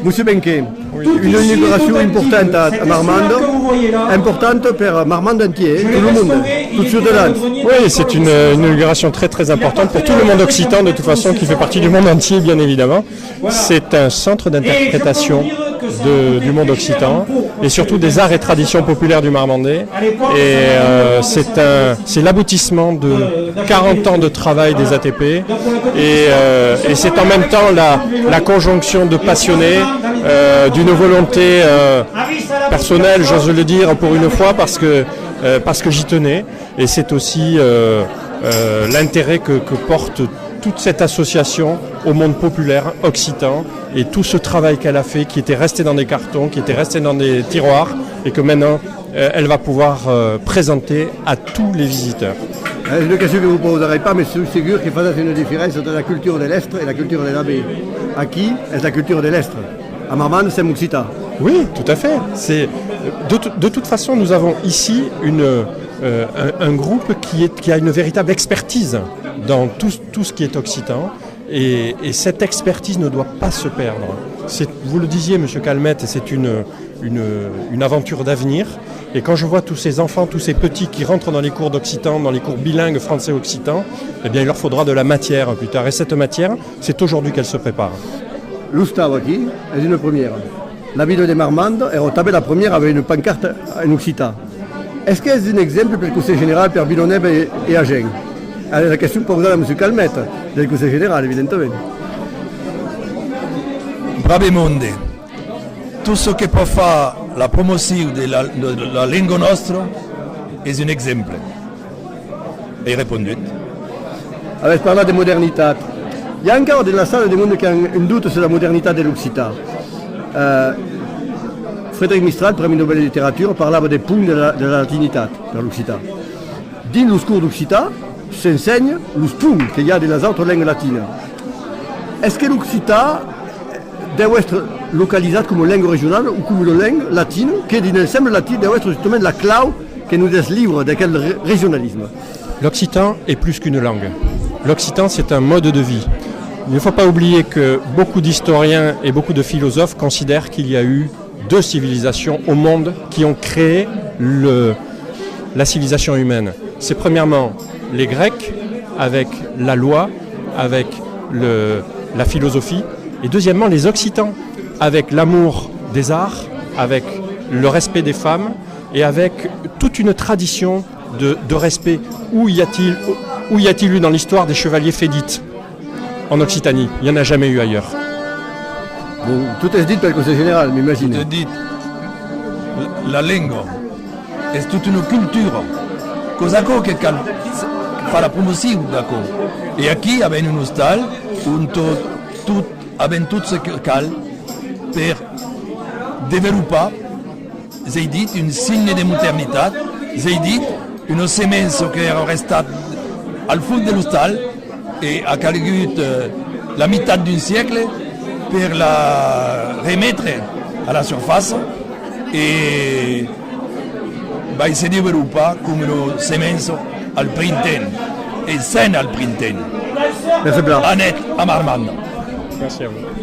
Monsieur Benquet, une inauguration importante à Marmande, importante pour Marmande entier, tout le monde, tout sur de l'Anse. Oui, c'est une inauguration très très importante pour tout le monde occitan de toute façon, qui fait partie du monde entier bien évidemment. C'est un centre d'interprétation du monde occitan et surtout des arts et traditions populaires du Marmandais. Et c'est l'aboutissement de 40 ans de travail des ATP et c'est en même temps la conjonction de passionnés, d'une volonté personnelle, j'ose le dire pour une fois, parce que j'y tenais, et c'est aussi l'intérêt que porte toute cette association au monde populaire occitan et tout ce travail qu'elle a fait, qui était resté dans des cartons, qui était resté dans des tiroirs, et que maintenant elle va pouvoir présenter à tous les visiteurs. Je ne cache que vous ne poserez pas, mais c'est sûr qu'il faisait une différence entre la culture de l'Est et la culture de la baie. Qui est la culture de l'Est. À Marmande, c'est Occitan. Oui, tout à fait. De toute façon, nous avons ici un groupe qui a une véritable expertise dans tout ce qui est occitan. Et cette expertise ne doit pas se perdre. Vous le disiez, M. Calmette, c'est une aventure d'avenir. Et quand je vois tous ces enfants, tous ces petits qui rentrent dans les cours d'occitan, dans les cours bilingues français-occitan, eh bien, il leur faudra de la matière plus tard. Et cette matière, c'est aujourd'hui qu'elle se prépare. L'Oustave qui est une première. La ville de Marmande est retable la première avec une pancarte en occitan. Est-ce que c'est un exemple pour le Conseil général, pour Villeneuve et Agen? La question posée à M. Calmette, du Conseil général, évidemment. Bravo monde. Tout ce qui peut faire la promotion de la langue nostra est un exemple. Et répondu. Avec parlé de modernité. Il y a encore dans la salle des gens qui ont un doute sur la modernité de l'Occitan. Frédéric Mistral, Premier Nobel de littérature, parlait des points de la latinité pour l'Occitan. Dans le cours d'Occitan, s'enseigne le points qu'il y a dans les autres langues latines. Est-ce que l'Occitan doit être localisé comme langue régionale ou comme langue latine, qui dans l'ensemble latin doit être justement la clé qui nous livre de quel régionalisme? L'occitan est plus qu'une langue. L'occitan, c'est un mode de vie. Il ne faut pas oublier que beaucoup d'historiens et beaucoup de philosophes considèrent qu'il y a eu deux civilisations au monde qui ont créé la civilisation humaine. C'est premièrement les Grecs, avec la loi, avec la philosophie, et deuxièmement les Occitans, avec l'amour des arts, avec le respect des femmes, et avec toute une tradition de respect. Où y a-t-il eu dans l'histoire des chevaliers fédites en Occitanie? Il n'y en a jamais eu ailleurs. Bon, tout est dit par le Conseil général, m'imagine. Tout est dit. La langue est toute une culture. Cosa che fa la promotion, d'accord. Et ici, avec une hostal, avec tout ce qu'il cal pour développer, j'ai dit, une signe de modernité, j'ai dit, une semence qui est restée al fond de l'hostal et a calculé la mitad d'un siècle pour la remettre à la surface et il se développe comme une semence al printemps et saine al printemps. Merci Blanc. À Marmande. Merci à vous.